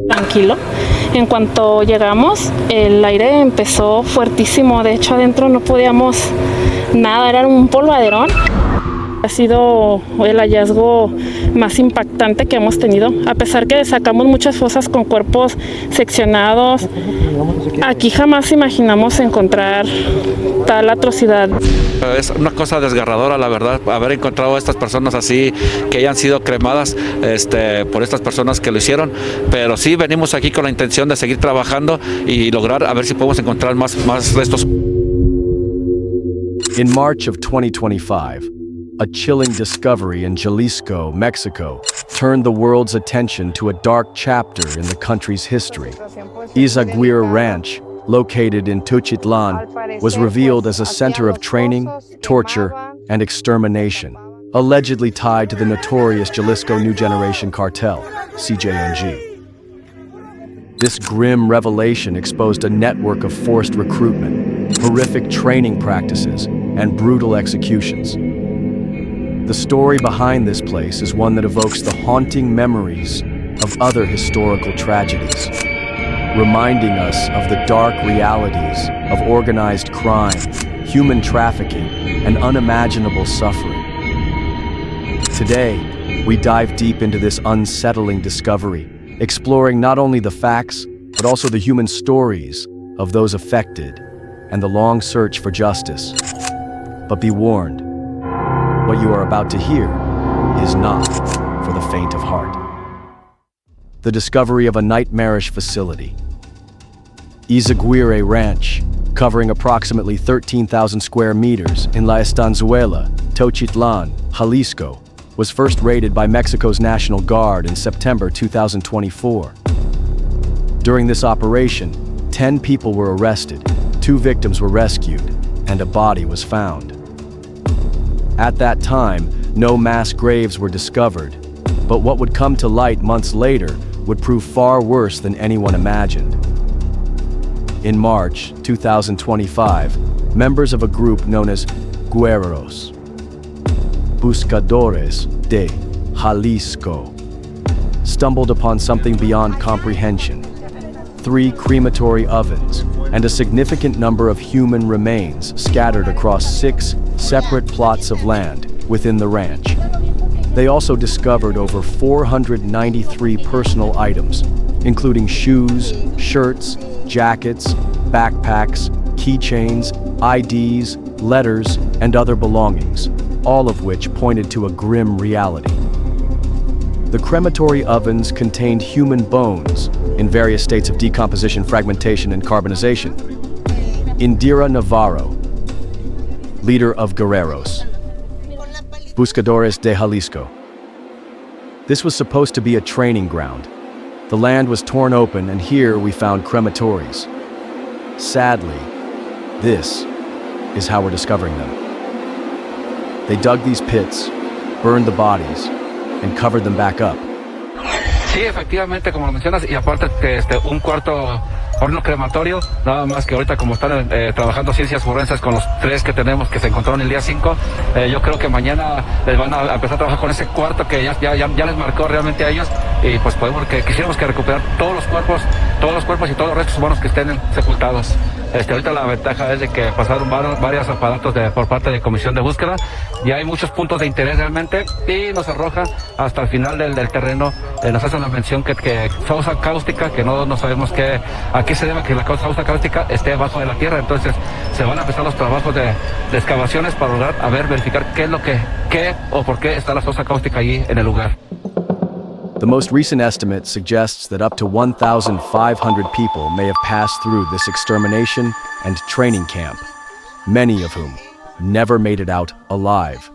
Tranquilo. En cuanto llegamos, el aire empezó fuertísimo. De hecho, adentro no podíamos nada, era un polvaderón. Ha sido el hallazgo más impactante que hemos tenido. A pesar que sacamos muchas fosas con cuerpos seccionados, aquí jamás imaginamos encontrar tal atrocidad. Es una cosa desgarradora, la verdad, haber encontrado a estas personas así, que hayan sido cremadas por estas personas que lo hicieron. Pero sí venimos aquí con la intención de seguir trabajando y lograr a ver si podemos encontrar más restos. In March of 2025, a chilling discovery in Jalisco, Mexico, turned the world's attention to a dark chapter in the country's history. Izaguirre Ranch, located in Teuchitlan, was revealed as a center of training, torture, and extermination, allegedly tied to the notorious Jalisco New Generation Cartel, CJNG. This grim revelation exposed a network of forced recruitment, horrific training practices, and brutal executions. The story behind this place is one that evokes the haunting memories of other historical tragedies, reminding us of the dark realities of organized crime, human trafficking, and unimaginable suffering. Today, we dive deep into this unsettling discovery, exploring not only the facts, but also the human stories of those affected and the long search for justice. But be warned, what you are about to hear is not for the faint of heart. The discovery of a nightmarish facility. Izaguirre Ranch, covering approximately 13,000 square meters in La Estanzuela, Teuchitlan, Jalisco, was first raided by Mexico's National Guard in September 2024. During this operation, 10 people were arrested, 2 victims were rescued, and a body was found. At that time, no mass graves were discovered, but what would come to light months later would prove far worse than anyone imagined. In March 2025, members of a group known as Guerreros, Buscadores de Jalisco, stumbled upon something beyond comprehension: 3 crematory ovens and a significant number of human remains scattered across 6 separate plots of land within the ranch. They also discovered over 493 personal items, including shoes, shirts, jackets, backpacks, keychains, IDs, letters, and other belongings, all of which pointed to a grim reality. The crematory ovens contained human bones in various states of decomposition, fragmentation, and carbonization. Indira Navarro, leader of Guerreros, Buscadores de Jalisco. This was supposed to be a training ground. The land was torn open, and here we found crematories. Sadly, this is how we're discovering them. They dug these pits, burned the bodies, and covered them back up. Sí, efectivamente, como lo mencionas, y aparte un cuarto horno crematorio, nada más que ahorita como están trabajando ciencias forenses con los 3 que tenemos que se encontraron el día 5, yo creo que mañana les van a empezar a trabajar con ese cuarto que ya les marcó realmente a ellos, y pues quisiéramos que recuperar todos los cuerpos y todos los restos humanos que estén sepultados. Ahorita la ventaja es de que pasaron varios aparatos por parte de comisión de búsqueda, y hay muchos puntos de interés realmente, y nos arroja hasta el final del terreno, nos hace una mención que causa cáustica, que no sabemos a qué se debe que la causa cáustica esté abajo de la tierra. Entonces se van a empezar los trabajos de excavaciones para lograr verificar qué es lo qué o por qué está la causa cáustica allí en el lugar. The most recent estimate suggests that up to 1,500 people may have passed through this extermination and training camp, many of whom never made it out alive.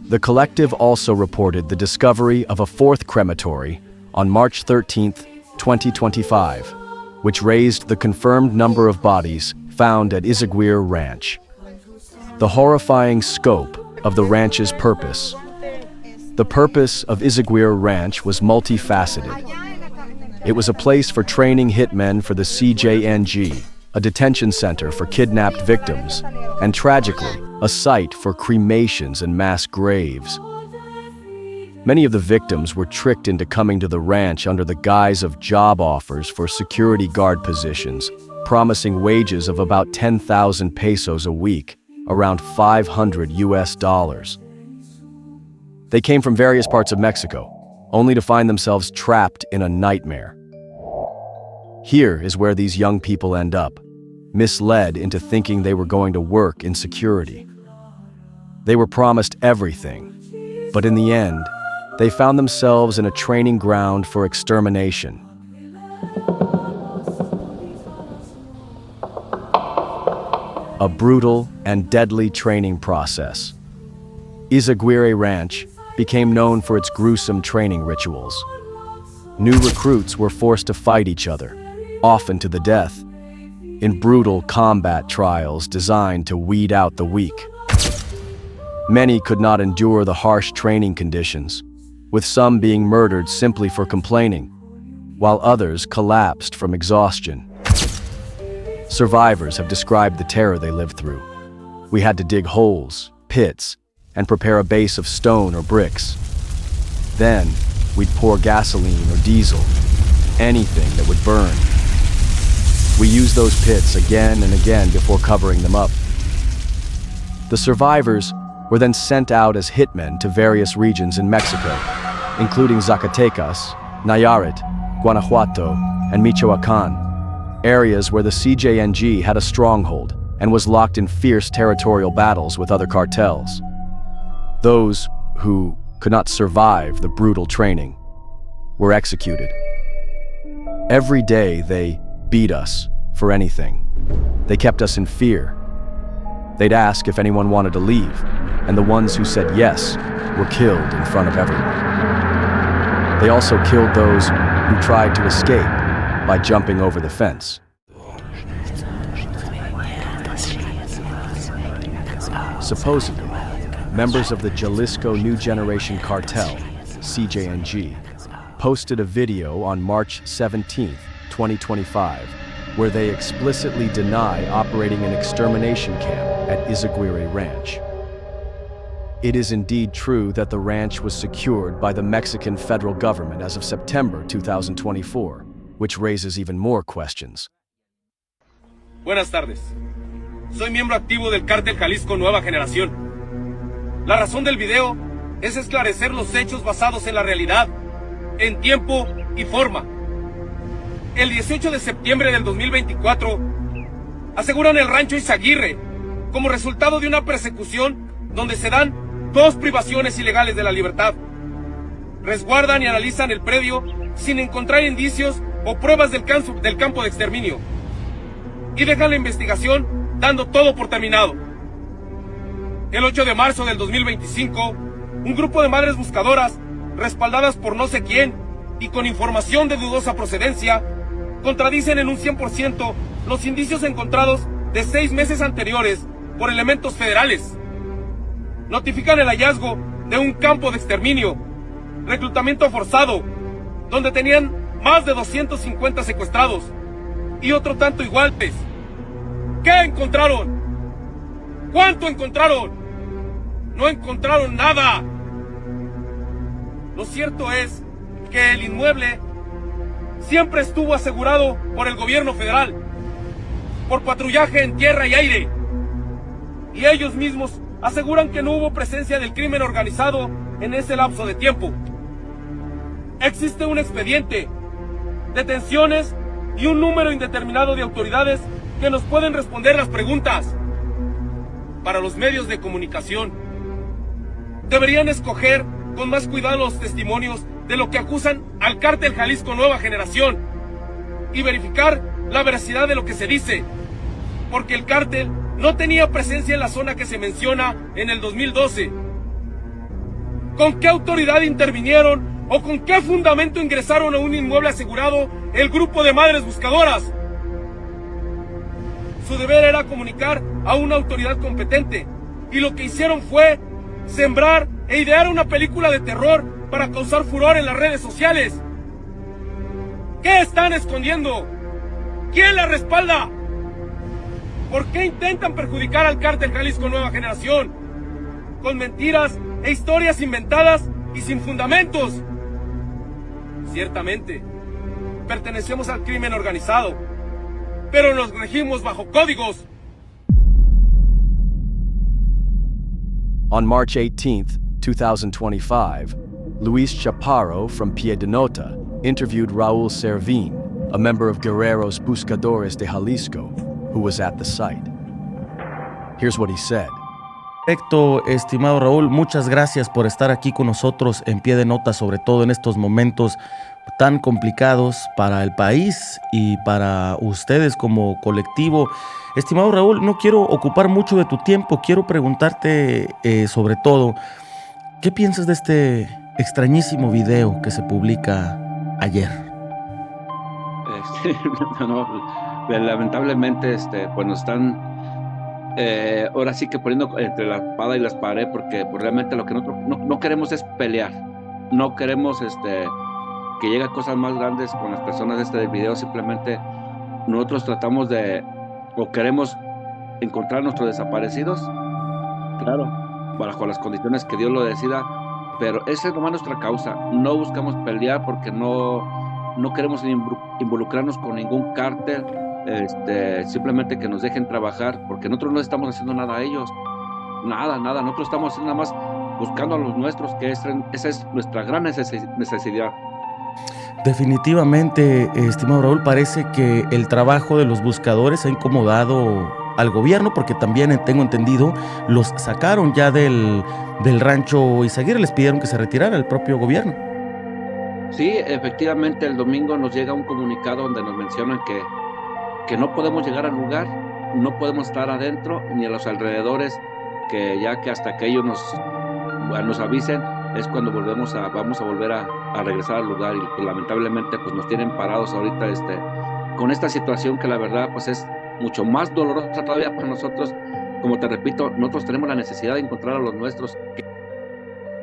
The collective also reported the discovery of a 4th crematory on March 13, 2025, which raised the confirmed number of bodies found at Izaguirre Ranch. The horrifying scope of the ranch's purpose. The purpose of Izaguirre Ranch was multifaceted. It was a place for training hitmen for the CJNG, a detention center for kidnapped victims, and tragically, a site for cremations and mass graves. Many of the victims were tricked into coming to the ranch under the guise of job offers for security guard positions, promising wages of about 10,000 pesos a week, around $500. They came from various parts of Mexico, only to find themselves trapped in a nightmare. Here is where these young people end up, misled into thinking they were going to work in security. They were promised everything, but in the end, they found themselves in a training ground for extermination. A brutal and deadly training process. Izaguirre Ranch became known for its gruesome training rituals. New recruits were forced to fight each other, often to the death, in brutal combat trials designed to weed out the weak. Many could not endure the harsh training conditions, with some being murdered simply for complaining, while others collapsed from exhaustion. Survivors have described the terror they lived through. We had to dig holes, pits, and prepare a base of stone or bricks. Then, we'd pour gasoline or diesel, anything that would burn. We used those pits again and again before covering them up. The survivors were then sent out as hitmen to various regions in Mexico, including Zacatecas, Nayarit, Guanajuato, and Michoacán, areas where the CJNG had a stronghold and was locked in fierce territorial battles with other cartels. Those who could not survive the brutal training were executed. Every day they beat us for anything. They kept us in fear. They'd ask if anyone wanted to leave, and the ones who said yes were killed in front of everyone. They also killed those who tried to escape by jumping over the fence. Supposedly, members of the Jalisco New Generation Cartel, CJNG, posted a video on March 17, 2025, where they explicitly deny operating an extermination camp at Izaguirre Ranch. It is indeed true that the ranch was secured by the Mexican federal government as of September 2024, which raises even more questions. Buenas tardes. Soy miembro activo del Cartel Jalisco Nueva Generación. La razón del video es esclarecer los hechos basados en la realidad, en tiempo y forma. El 18 de septiembre del 2024, aseguran el rancho Izaguirre como resultado de una persecución donde se dan 2 privaciones ilegales de la libertad. Resguardan y analizan el predio sin encontrar indicios o pruebas del campo de exterminio. Y dejan la investigación dando todo por terminado. El 8 de marzo del 2025, un grupo de madres buscadoras, respaldadas por no sé quién y con información de dudosa procedencia, contradicen en un 100% los indicios encontrados de 6 meses anteriores por elementos federales. Notifican el hallazgo de un campo de exterminio, reclutamiento forzado, donde tenían más de 250 secuestrados y otro tanto iguales. ¿Qué encontraron? ¿Cuánto encontraron? No encontraron nada. Lo cierto es que el inmueble siempre estuvo asegurado por el gobierno federal, por patrullaje en tierra y aire, y ellos mismos aseguran que no hubo presencia del crimen organizado en ese lapso de tiempo. Existe un expediente, detenciones y un número indeterminado de autoridades que nos pueden responder las preguntas. Para los medios de comunicación, deberían escoger con más cuidado los testimonios de lo que acusan al Cártel Jalisco Nueva Generación y verificar la veracidad de lo que se dice, porque el cártel no tenía presencia en la zona que se menciona en el 2012. ¿Con qué autoridad intervinieron o con qué fundamento ingresaron a un inmueble asegurado el grupo de madres buscadoras? Su deber era comunicar a una autoridad competente, y lo que hicieron fue sembrar e idear una película de terror para causar furor en las redes sociales. ¿Qué están escondiendo? ¿Quién la respalda? ¿Por qué intentan perjudicar al Cártel Jalisco Nueva Generación? Con mentiras e historias inventadas y sin fundamentos. Ciertamente, pertenecemos al crimen organizado, pero nos regimos bajo códigos. On March 18th, 2025, Luis Chaparro from Piedenota interviewed Raúl Servín, a member of Guerreros Buscadores de Jalisco, who was at the site. Here's what he said. Perfecto, estimado Raúl, muchas gracias por estar aquí con nosotros en Pie de Nota, sobre todo en estos momentos tan complicados para el país y para ustedes como colectivo. Estimado Raúl, no quiero ocupar mucho de tu tiempo, quiero preguntarte sobre todo, ¿qué piensas de este extrañísimo video que se publica ayer? Lamentablemente, pues nos están ahora sí que poniendo entre la espada y la pared, porque pues, realmente lo que nosotros no queremos es pelear, no queremos que lleguen cosas más grandes con las personas del video. Simplemente nosotros tratamos o queremos encontrar a nuestros desaparecidos, claro, bajo las condiciones que Dios lo decida, pero esa es nomás nuestra causa. No buscamos pelear porque no queremos involucrarnos con ningún cártel. Simplemente que nos dejen trabajar, porque nosotros no estamos haciendo nada a ellos, nada, nosotros estamos haciendo nada más buscando a los nuestros, que esa es nuestra gran necesidad. Definitivamente, estimado Raúl, parece que el trabajo de los buscadores ha incomodado al gobierno, porque también tengo entendido, los sacaron ya del rancho Izaguirre, les pidieron que se retirara el propio gobierno. Sí, efectivamente, el domingo nos llega un comunicado donde nos mencionan que no podemos llegar al lugar, no podemos estar adentro ni a los alrededores, que hasta que ellos nos avisen es cuando vamos a volver a regresar al lugar. Y pues, lamentablemente pues nos tienen parados ahorita con esta situación que la verdad pues es mucho más dolorosa todavía para nosotros. Como te repito, nosotros tenemos la necesidad de encontrar a los nuestros.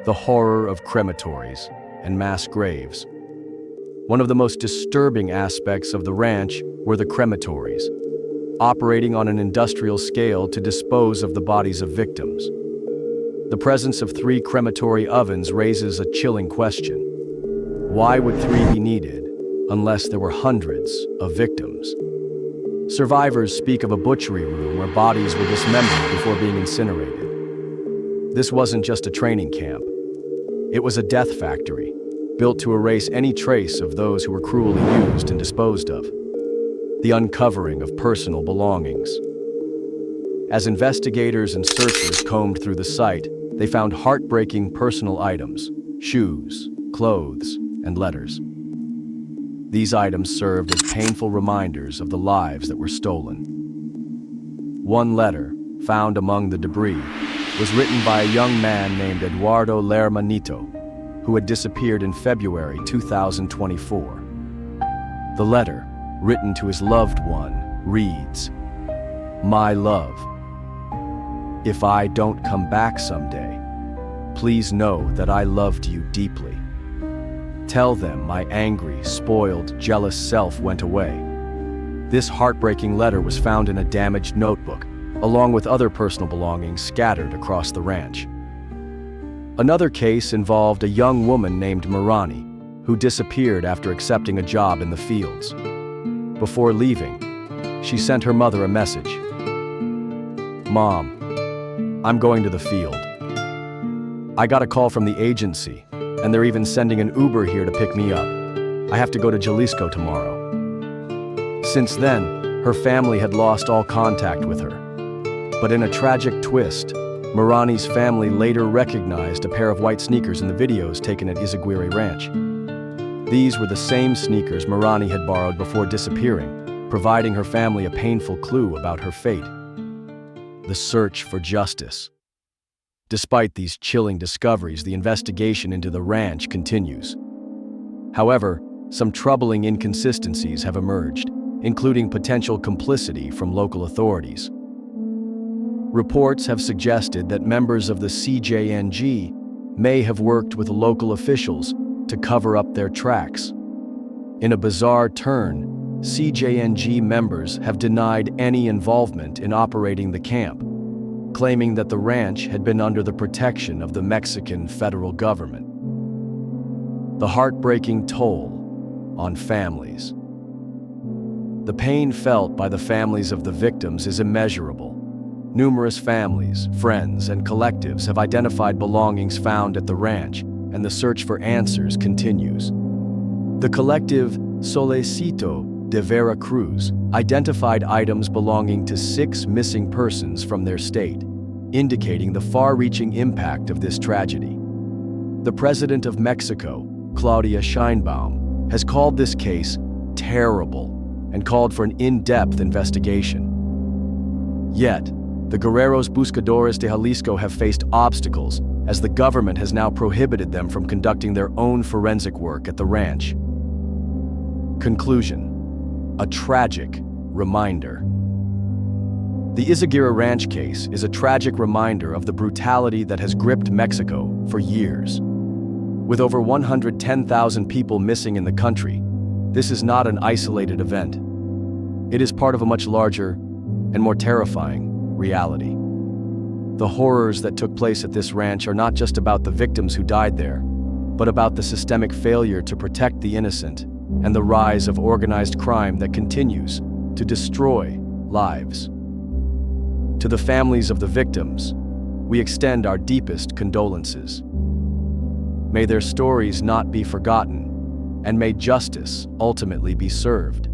The horror of crematories and mass graves. One of the most disturbing aspects of the ranch were the crematories, operating on an industrial scale to dispose of the bodies of victims. The presence of 3 crematory ovens raises a chilling question. Why would 3 be needed unless there were hundreds of victims? Survivors speak of a butchery room where bodies were dismembered before being incinerated. This wasn't just a training camp. It was a death factory, built to erase any trace of those who were cruelly used and disposed of. The uncovering of personal belongings. As investigators and searchers combed through the site, they found heartbreaking personal items, shoes, clothes, and letters. These items served as painful reminders of the lives that were stolen. One letter, found among the debris, was written by a young man named Eduardo Lermanito, who had disappeared in February 2024. The letter, written to his loved one, reads, "My love, if I don't come back someday, please know that I loved you deeply. Tell them my angry, spoiled, jealous self went away." This heartbreaking letter was found in a damaged notebook, along with other personal belongings scattered across the ranch. Another case involved a young woman named Marani, who disappeared after accepting a job in the fields. Before leaving, she sent her mother a message. "Mom, I'm going to the field. I got a call from the agency, and they're even sending an Uber here to pick me up. I have to go to Jalisco tomorrow." Since then, her family had lost all contact with her. But in a tragic twist, Marani's family later recognized a pair of white sneakers in the videos taken at Izaguirre Ranch. These were the same sneakers Marani had borrowed before disappearing, providing her family a painful clue about her fate. The search for justice. Despite these chilling discoveries, the investigation into the ranch continues. However, some troubling inconsistencies have emerged, including potential complicity from local authorities. Reports have suggested that members of the CJNG may have worked with local officials to cover up their tracks. In a bizarre turn, CJNG members have denied any involvement in operating the camp, claiming that the ranch had been under the protection of the Mexican federal government. The heartbreaking toll on families. The pain felt by the families of the victims is immeasurable. Numerous families, friends, and collectives have identified belongings found at the ranch, and the search for answers continues. The collective Solecito de Veracruz identified items belonging to 6 missing persons from their state, indicating the far-reaching impact of this tragedy. The President of Mexico, Claudia Sheinbaum, has called this case terrible and called for an in-depth investigation. Yet, the Guerreros Buscadores de Jalisco have faced obstacles as the government has now prohibited them from conducting their own forensic work at the ranch. Conclusion: a tragic reminder. The Izaguirre Ranch case is a tragic reminder of the brutality that has gripped Mexico for years. With over 110,000 people missing in the country, this is not an isolated event. It is part of a much larger and more terrifying reality. The horrors that took place at this ranch are not just about the victims who died there, but about the systemic failure to protect the innocent and the rise of organized crime that continues to destroy lives. To the families of the victims, we extend our deepest condolences. May their stories not be forgotten, and may justice ultimately be served.